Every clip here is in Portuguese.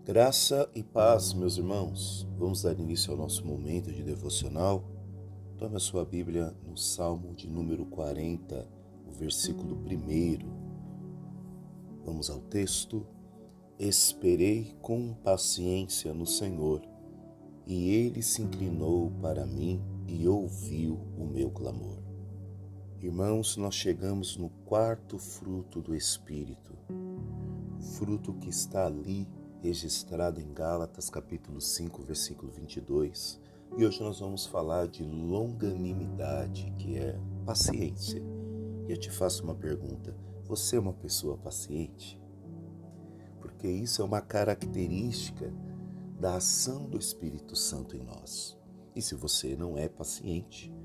Graça e paz, meus irmãos. Vamos dar início ao nosso momento de devocional. Tome a sua Bíblia no Salmo de número 40, o versículo 1. Vamos ao texto. Esperei com paciência no Senhor, e Ele se inclinou para mim e ouviu o meu clamor. Irmãos, nós chegamos no quarto fruto do Espírito, o fruto que está ali registrado em Gálatas capítulo 5, versículo 22. E hoje nós vamos falar de longanimidade, que é paciência. E eu te faço uma pergunta: você é uma pessoa paciente? Porque isso é uma característica da ação do Espírito Santo em nós. E se você não é paciente,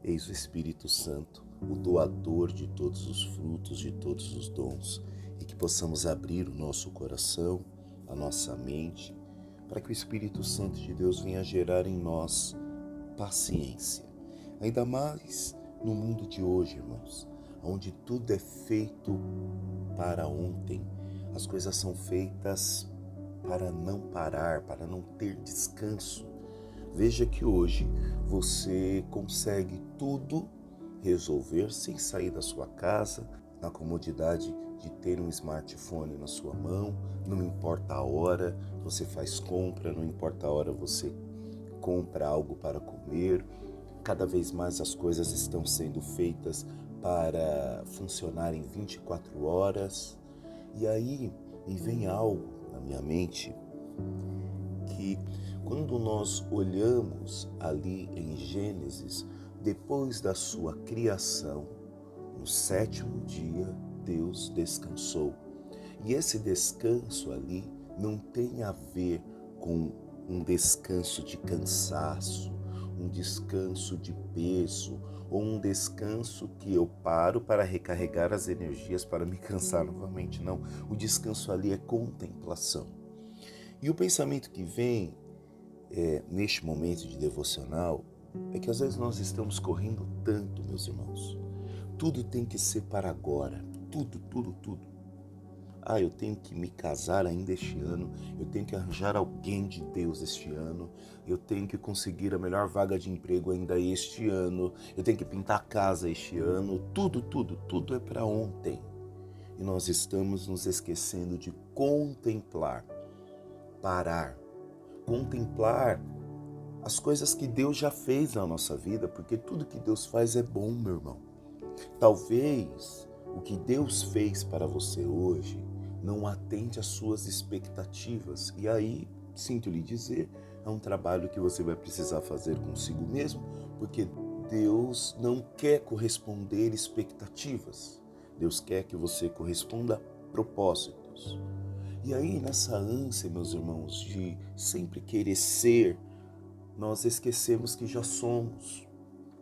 eis o Espírito Santo, o doador de todos os frutos, de todos os dons, e que possamos abrir o nosso coração, a nossa mente, para que o Espírito Santo de Deus venha gerar em nós paciência. Ainda mais no mundo de hoje, irmãos, onde tudo é feito para ontem. As coisas são feitas para não parar, para não ter descanso. Veja que hoje você consegue tudo resolver sem sair da sua casa, na comodidade de ter um smartphone na sua mão. Não importa a hora, você faz compra, não importa a hora, você compra algo para comer. Cada vez mais as coisas estão sendo feitas para funcionar em 24 horas. E aí me vem algo na minha mente que, quando nós olhamos ali em Gênesis, depois da sua criação, no sétimo dia, Deus descansou. E esse descanso ali não tem a ver com um descanso de cansaço, um descanso de peso, ou um descanso que eu paro para recarregar as energias para me cansar novamente. Não, o descanso ali é contemplação. E o pensamento que vem neste momento de devocional é que às vezes nós estamos correndo tanto, meus irmãos. Tudo tem que ser para agora. Tudo, tudo, tudo. Eu tenho que me casar ainda este ano, eu tenho que arranjar alguém de Deus este ano, eu tenho que conseguir a melhor vaga de emprego ainda este ano, eu tenho que pintar a casa este ano. Tudo, tudo, tudo é para ontem. E nós estamos nos esquecendo de contemplar, parar, contemplar as coisas que Deus já fez na nossa vida, porque tudo que Deus faz é bom, meu irmão. Talvez o que Deus fez para você hoje não atende às suas expectativas. E aí, sinto lhe dizer, é um trabalho que você vai precisar fazer consigo mesmo, porque Deus não quer corresponder expectativas. Deus quer que você corresponda a propósitos. E aí, nessa ânsia, meus irmãos, de sempre querer ser, nós esquecemos que já somos.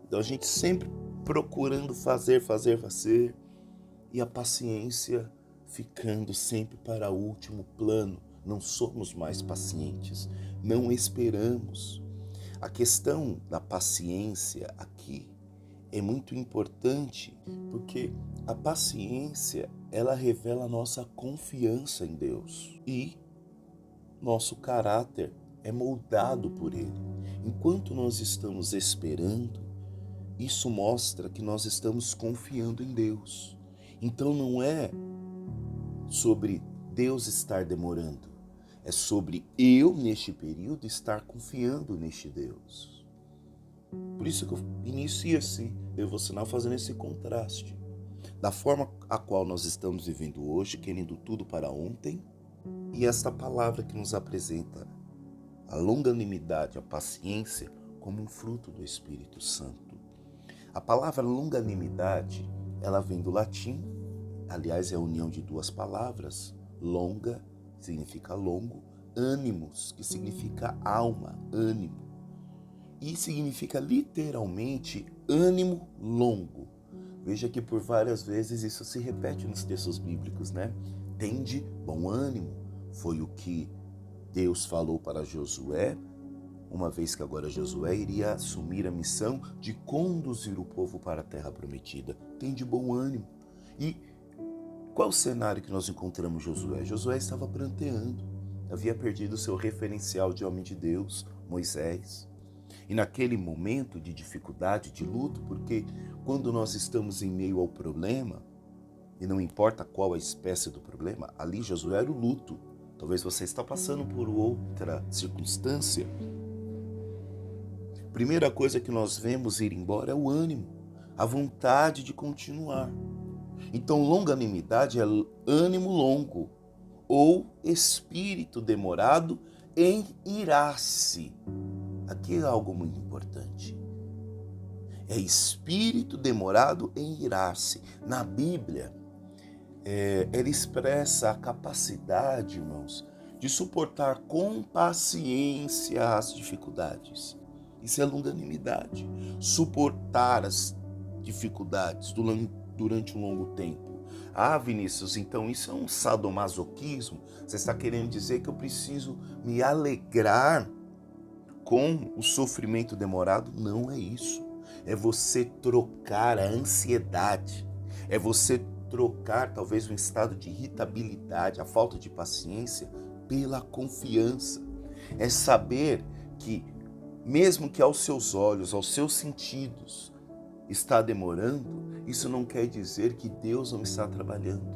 Então a gente sempre procurando fazer, e a paciência ficando sempre para o último plano. Não somos mais pacientes, não esperamos. A questão da paciência aqui é muito importante, porque a paciência, ela revela a nossa confiança em Deus e nosso caráter é moldado por Ele. Enquanto nós estamos esperando, isso mostra que nós estamos confiando em Deus. Então não é sobre Deus estar demorando, é sobre eu, neste período, estar confiando neste Deus. Por isso que eu inicio esse devocional fazendo esse contraste. Da forma a qual nós estamos vivendo hoje, querendo tudo para ontem, e esta palavra que nos apresenta a longanimidade, a paciência, como um fruto do Espírito Santo. A palavra longanimidade, ela vem do latim, aliás, é a união de duas palavras. Longa significa longo, ânimos, que significa alma, ânimo. E significa literalmente ânimo longo. Veja que por várias vezes isso se repete nos textos bíblicos, né? Tende bom ânimo, foi o que Deus falou para Josué, uma vez que agora Josué iria assumir a missão de conduzir o povo para a terra prometida. Tende bom ânimo. E qual o cenário que nós encontramos Josué? Josué estava pranteando. havia perdido seu referencial de homem de Deus, Moisés. E naquele momento de dificuldade, de luto, porque quando nós estamos em meio ao problema, e não importa qual a espécie do problema, ali Josué era o luto. Talvez você está passando por outra circunstância. Primeira coisa que nós vemos ir embora é o ânimo, a vontade de continuar. Então, longanimidade é ânimo longo ou espírito demorado em irar-se. Aqui é algo muito importante. É espírito demorado em irar-se. Na Bíblia, ela expressa a capacidade, irmãos, de suportar com paciência as dificuldades. Isso é longanimidade. Suportar as dificuldades durante um longo tempo. Ah, Vinícius, então isso é um sadomasoquismo? Você está querendo dizer que eu preciso me alegrar com o sofrimento demorado? Não é isso. É você trocar a ansiedade. É você trocar talvez um estado de irritabilidade, a falta de paciência, pela confiança. É saber que, mesmo que aos seus olhos, aos seus sentidos, está demorando, isso não quer dizer que Deus não está trabalhando.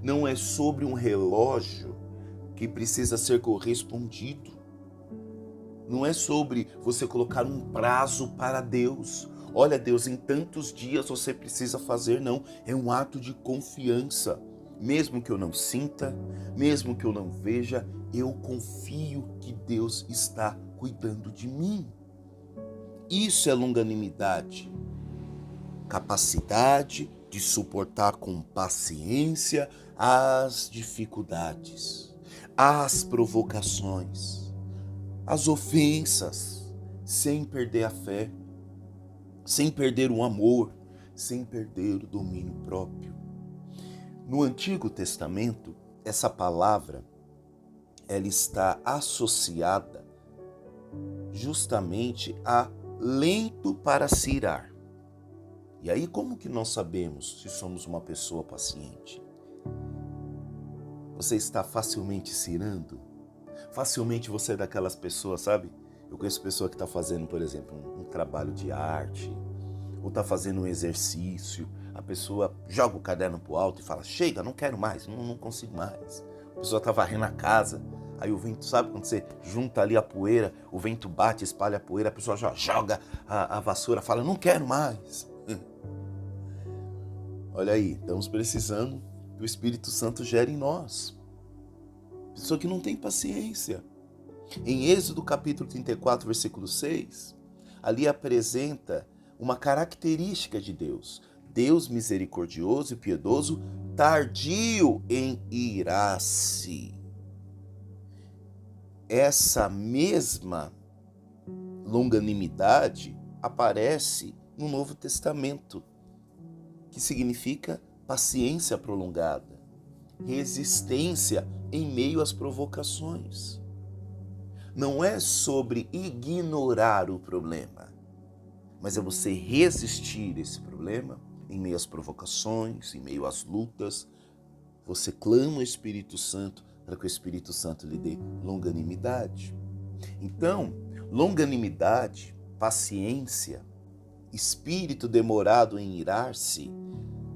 Não é sobre um relógio que precisa ser correspondido. Não é sobre você colocar um prazo para Deus. Olha, Deus, em tantos dias você precisa fazer, não. É um ato de confiança. Mesmo que eu não sinta, mesmo que eu não veja, eu confio que Deus está cuidando de mim. Isso é longanimidade. Capacidade de suportar com paciência as dificuldades, as provocações, as ofensas, sem perder a fé, sem perder o amor, sem perder o domínio próprio. No Antigo Testamento, essa palavra, ela está associada justamente a lento para se irar. E aí, como que nós sabemos se somos uma pessoa paciente? Você está facilmente se irando? Facilmente você é daquelas pessoas, sabe? Eu conheço pessoa que está fazendo, por exemplo, um trabalho de arte, ou está fazendo um exercício, a pessoa joga o caderno pro alto e fala, chega, não quero mais, não consigo mais. A pessoa está varrendo a casa, aí o vento, sabe quando você junta ali a poeira, o vento bate, espalha a poeira, a pessoa já joga a vassoura, fala, não quero mais. Olha aí, estamos precisando que o Espírito Santo gere em nós. Pessoa que não tem paciência. Em Êxodo capítulo 34, versículo 6, ali apresenta uma característica de Deus. Deus misericordioso e piedoso, tardio em irar-se. Essa mesma longanimidade aparece no Novo Testamento, que significa paciência prolongada, resistência em meio às provocações. Não é sobre ignorar o problema, mas é você resistir a esse problema em meio às provocações, em meio às lutas. Você clama o Espírito Santo para que o Espírito Santo lhe dê longanimidade. Então, longanimidade, paciência, espírito demorado em irar-se,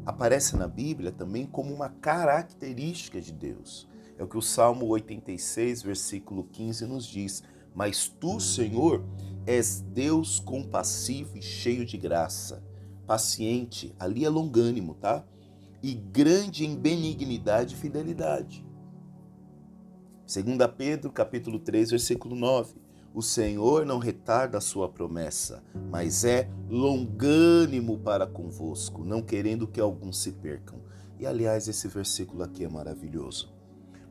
aparece na Bíblia também como uma característica de Deus. É o que o Salmo 86, versículo 15 nos diz. Mas tu, Senhor, és Deus compassivo e cheio de graça, paciente, ali é longânimo, tá? E grande em benignidade e fidelidade. 2 Pedro, capítulo 3, versículo 9. O Senhor não retarda a sua promessa, mas é longânimo para convosco, não querendo que alguns se percam. E, aliás, esse versículo aqui é maravilhoso.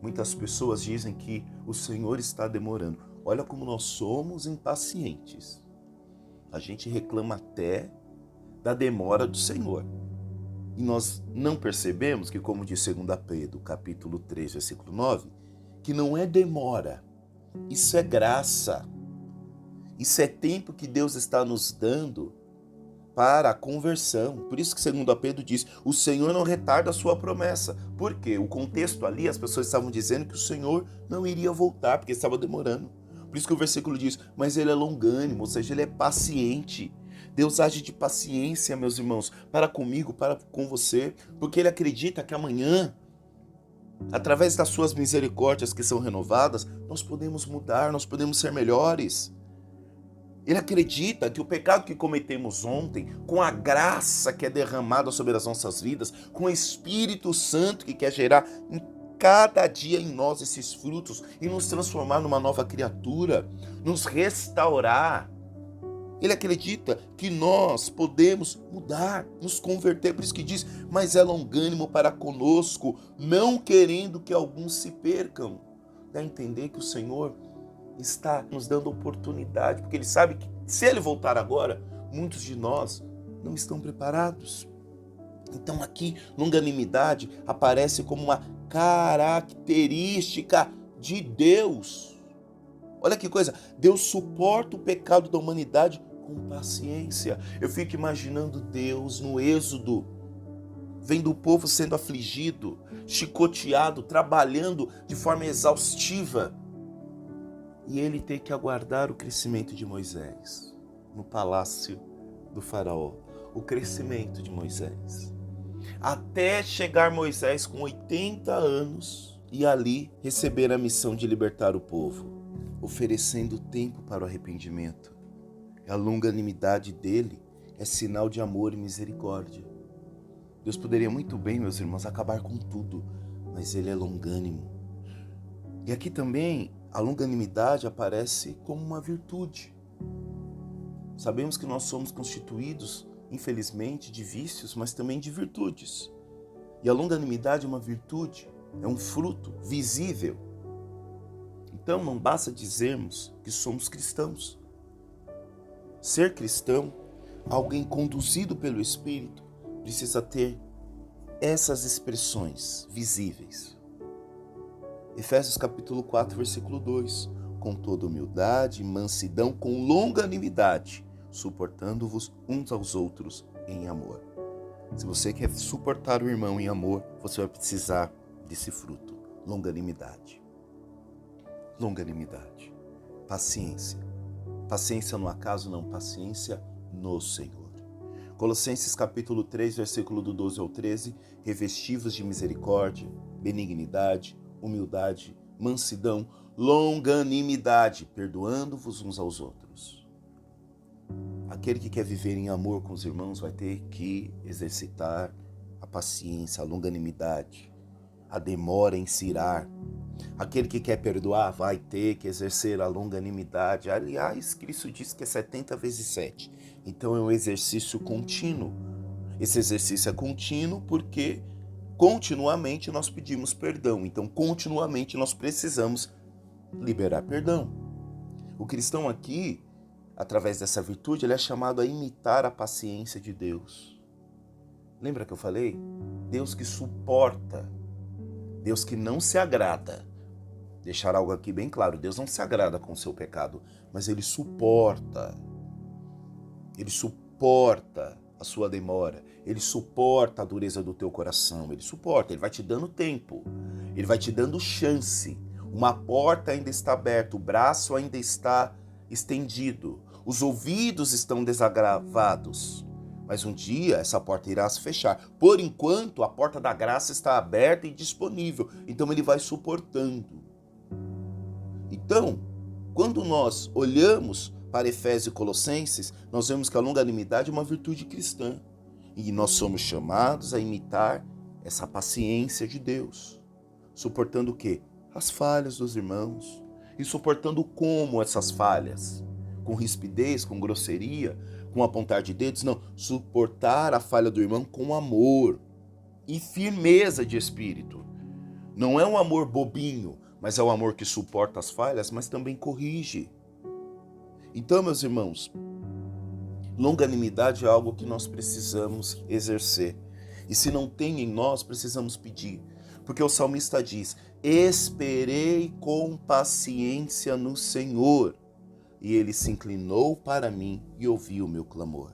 Muitas pessoas dizem que o Senhor está demorando. Olha como nós somos impacientes. A gente reclama até da demora do Senhor. E nós não percebemos que, como diz 2 Pedro, capítulo 3, versículo 9, que não é demora, isso é graça. Isso é tempo que Deus está nos dando para a conversão. Por isso que segundo Pedro diz, o Senhor não retarda a sua promessa. Por quê? O contexto ali, as pessoas estavam dizendo que o Senhor não iria voltar, porque estava demorando. Por isso que o versículo diz, mas ele é longânimo, ou seja, ele é paciente. Deus age de paciência, meus irmãos, para comigo, para com você, porque ele acredita que amanhã, através das suas misericórdias que são renovadas, nós podemos mudar, nós podemos ser melhores. Ele acredita que o pecado que cometemos ontem, com a graça que é derramada sobre as nossas vidas, com o Espírito Santo que quer gerar em cada dia em nós esses frutos e nos transformar numa nova criatura, nos restaurar. Ele acredita que nós podemos mudar, nos converter, por isso que diz, mas é longânimo para conosco, não querendo que alguns se percam. Dá a entender que o Senhor está nos dando oportunidade, porque ele sabe que se ele voltar agora, muitos de nós não estão preparados. Então aqui, longanimidade aparece como uma característica de Deus. Olha que coisa, Deus suporta o pecado da humanidade com paciência. Eu fico imaginando Deus no Êxodo, vendo o povo sendo afligido, chicoteado, trabalhando de forma exaustiva, e ele tem que aguardar o crescimento de Moisés no palácio do faraó, o crescimento de Moisés, até chegar Moisés com 80 anos e ali receber a missão de libertar o povo, oferecendo tempo para o arrependimento. A longanimidade dele é sinal de amor e misericórdia. Deus poderia muito bem, meus irmãos, acabar com tudo, mas ele é longânimo. E aqui também a longanimidade aparece como uma virtude. Sabemos que nós somos constituídos, infelizmente, de vícios, mas também de virtudes. E a longanimidade é uma virtude, é um fruto visível. Então não basta dizermos que somos cristãos. Ser cristão, alguém conduzido pelo Espírito, precisa ter essas expressões visíveis. Efésios capítulo 4, versículo 2. Com toda humildade e mansidão, com longanimidade, suportando-vos uns aos outros em amor. Se você quer suportar o irmão em amor, você vai precisar desse fruto, longanimidade. Longanimidade, paciência. Paciência no acaso, não, paciência no Senhor. Colossenses capítulo 3, versículo do 12 ao 13, revestivos de misericórdia, benignidade, humildade, mansidão, longanimidade, perdoando-vos uns aos outros. Aquele que quer viver em amor com os irmãos vai ter que exercitar a paciência, a longanimidade, a demora em se irar. Aquele que quer perdoar vai ter que exercer a longanimidade. Aliás, Cristo diz que é 70 vezes 7. Então é um exercício contínuo. Esse exercício é contínuo porque continuamente nós pedimos perdão. Então continuamente nós precisamos liberar perdão. O cristão aqui, através dessa virtude, ele é chamado a imitar a paciência de Deus. Lembra que eu falei? Deus que suporta, Deus que não se agrada. Deixar algo aqui bem claro, Deus não se agrada com o seu pecado, mas Ele suporta a sua demora, Ele suporta a dureza do teu coração, Ele suporta, Ele vai te dando tempo, Ele vai te dando chance, uma porta ainda está aberta, o braço ainda está estendido, os ouvidos estão desagravados, mas um dia essa porta irá se fechar. Por enquanto, a porta da graça está aberta e disponível, então Ele vai suportando. Então, quando nós olhamos para Efésios e Colossenses, nós vemos que a longanimidade é uma virtude cristã. E nós somos chamados a imitar essa paciência de Deus. Suportando o quê? As falhas dos irmãos. E suportando como essas falhas? Com rispidez, com grosseria, com apontar de dedos? Não, suportar a falha do irmão com amor e firmeza de espírito. Não é um amor bobinho, mas é o amor que suporta as falhas, mas também corrige. Então, meus irmãos, longanimidade é algo que nós precisamos exercer. E se não tem em nós, precisamos pedir. Porque o salmista diz, esperei com paciência no Senhor, e Ele se inclinou para mim e ouviu o meu clamor.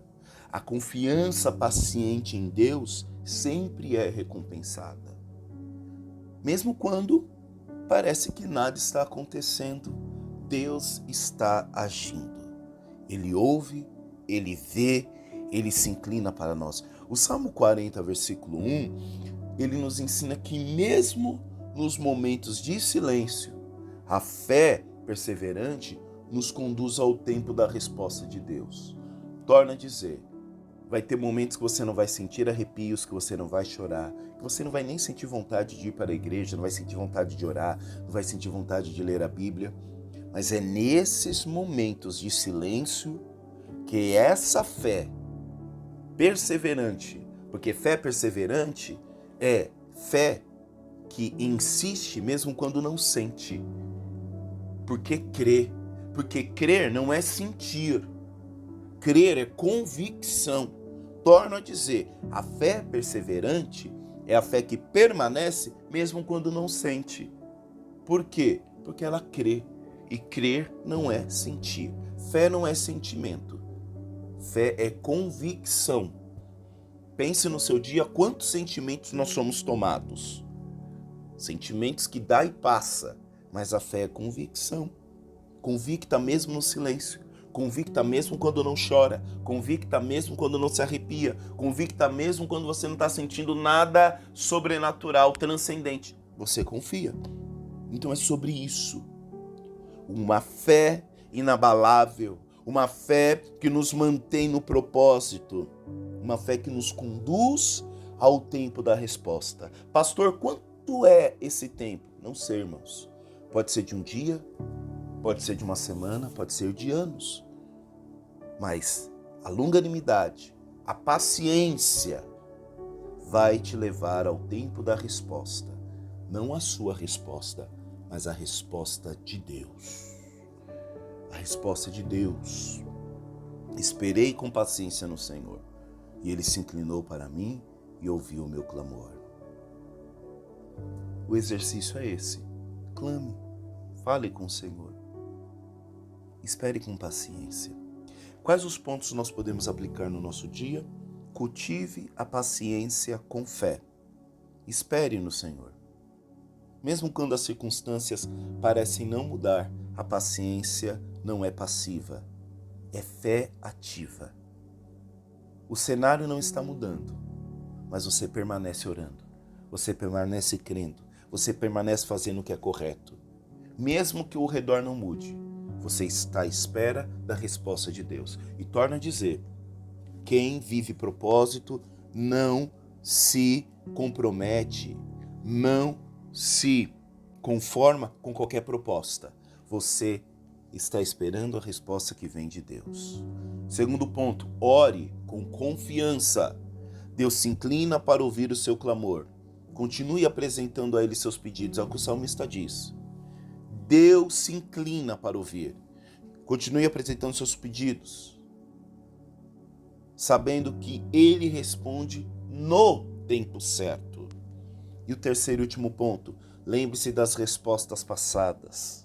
A confiança paciente em Deus sempre é recompensada. Mesmo quando parece que nada está acontecendo, Deus está agindo. Ele ouve, Ele vê, Ele se inclina para nós. O Salmo 40, versículo 1, ele nos ensina que mesmo nos momentos de silêncio, a fé perseverante nos conduz ao tempo da resposta de Deus. Torna a dizer, vai ter momentos que você não vai sentir arrepios, que você não vai chorar, que você não vai nem sentir vontade de ir para a igreja, não vai sentir vontade de orar, não vai sentir vontade de ler a Bíblia. Mas é nesses momentos de silêncio que essa fé perseverante, porque fé perseverante é fé que insiste mesmo quando não sente, porque crê. Porque crer não é sentir, crer é convicção. Torno a dizer, a fé perseverante é a fé que permanece mesmo quando não sente. Por quê? Porque ela crê. E crer não é sentir. Fé não é sentimento. Fé é convicção. Pense no seu dia quantos sentimentos nós somos tomados. Sentimentos que dá e passa. Mas a fé é convicção. Convicta mesmo no silêncio. Convicta mesmo quando não chora, convicta mesmo quando não se arrepia, convicta mesmo quando você não está sentindo nada sobrenatural, transcendente. Você confia. Então é sobre isso. Uma fé inabalável, uma fé que nos mantém no propósito, uma fé que nos conduz ao tempo da resposta. Pastor, quanto é esse tempo? Não sei, irmãos. Pode ser de um dia, pode ser de uma semana, pode ser de anos. Mas a longanimidade, a paciência vai te levar ao tempo da resposta. Não a sua resposta, mas a resposta de Deus. A resposta de Deus. Esperei com paciência no Senhor, e Ele se inclinou para mim e ouviu o meu clamor. O exercício é esse. Clame, fale com o Senhor. Espere com paciência. Quais os pontos nós podemos aplicar no nosso dia? Cultive a paciência com fé. Espere no Senhor. Mesmo quando as circunstâncias parecem não mudar, a paciência não é passiva, é fé ativa. O cenário não está mudando, mas você permanece orando, você permanece crendo, você permanece fazendo o que é correto. Mesmo que o redor não mude, você está à espera da resposta de Deus. E torna a dizer, quem vive propósito não se compromete, não se conforma com qualquer proposta. Você está esperando a resposta que vem de Deus. Segundo ponto, ore com confiança. Deus se inclina para ouvir o seu clamor. Continue apresentando a Ele seus pedidos, é o que o salmista diz. Deus se inclina para ouvir. Continue apresentando seus pedidos, sabendo que Ele responde no tempo certo. E o terceiro e último ponto, lembre-se das respostas passadas.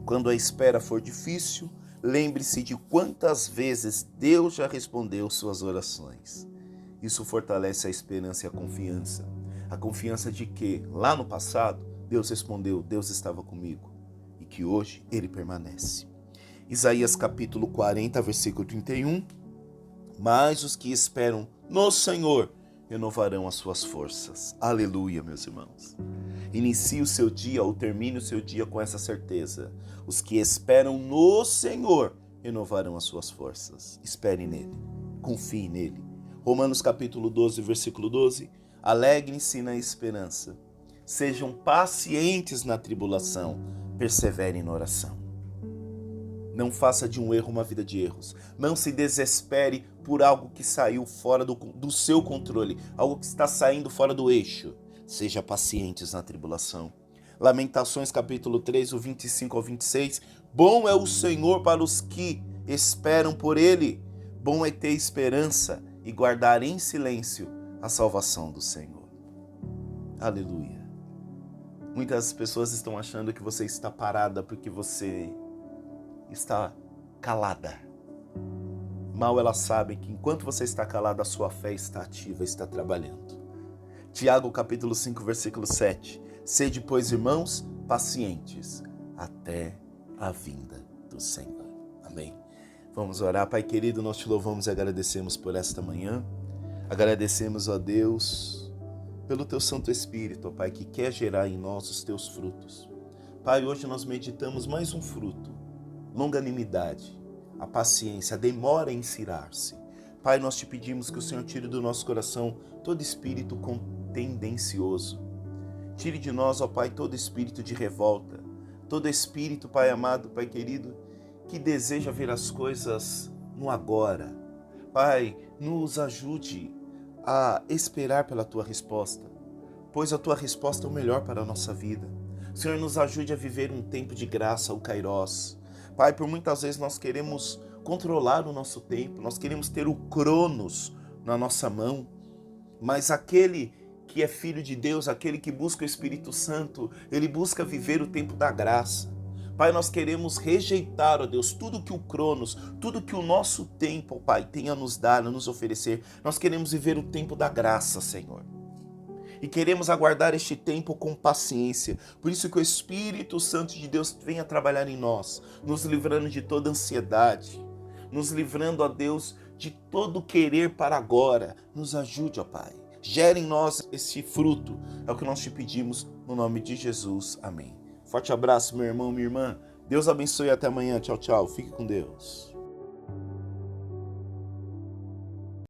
Quando a espera for difícil, lembre-se de quantas vezes Deus já respondeu suas orações. Isso fortalece a esperança e a confiança. A confiança de que, lá no passado, Deus respondeu, Deus estava comigo. E que hoje Ele permanece. Isaías capítulo 40, versículo 31. Mas os que esperam no Senhor renovarão as suas forças. Aleluia, meus irmãos. Inicie o seu dia ou termine o seu dia com essa certeza. Os que esperam no Senhor renovarão as suas forças. Espere nele, confie nele. Romanos capítulo 12, versículo 12. Alegrem-se na esperança. Sejam pacientes na tribulação. Perseverem na oração. Não faça de um erro uma vida de erros. Não se desespere por algo que saiu fora do seu controle, algo que está saindo fora do eixo. Seja pacientes na tribulação. Lamentações capítulo 3, o 25 ao 26. Bom é o Senhor para os que esperam por Ele. Bom é ter esperança e guardar em silêncio a salvação do Senhor. Aleluia. Muitas pessoas estão achando que você está parada porque você está calada. Mal elas sabem que enquanto você está calado, a sua fé está ativa, está trabalhando. Tiago capítulo 5, versículo 7. Sede, pois, irmãos, pacientes, até a vinda do Senhor. Amém. Vamos orar. Pai querido, nós te louvamos e agradecemos por esta manhã. Agradecemos, ó Deus, pelo teu Santo Espírito, ó Pai, que quer gerar em nós os teus frutos. Pai, hoje nós meditamos mais um fruto, longanimidade, a paciência, a demora em irar-se. Pai, nós te pedimos que o Senhor tire do nosso coração todo espírito contendencioso. Tire de nós, ó Pai, todo espírito de revolta, todo espírito, Pai amado, Pai querido, que deseja ver as coisas no agora. Pai, nos ajude a esperar pela Tua resposta, pois a Tua resposta é o melhor para a nossa vida. Senhor, nos ajude a viver um tempo de graça, o Kairos. Pai, por muitas vezes nós queremos controlar o nosso tempo, nós queremos ter o Cronos na nossa mão, mas aquele que é filho de Deus, aquele que busca o Espírito Santo, ele busca viver o tempo da graça. Pai, nós queremos rejeitar, ó Deus, tudo que o Cronos, tudo que o nosso tempo, ó Pai, tem a nos dar, a nos oferecer. Nós queremos viver o tempo da graça, Senhor. E queremos aguardar este tempo com paciência. Por isso que o Espírito Santo de Deus venha trabalhar em nós, nos livrando de toda ansiedade, nos livrando, ó Deus, de todo querer para agora. Nos ajude, ó Pai. Gere em nós esse fruto. É o que nós te pedimos no nome de Jesus. Amém. Forte abraço, meu irmão, minha irmã. Deus abençoe e até amanhã. Tchau, tchau. Fique com Deus.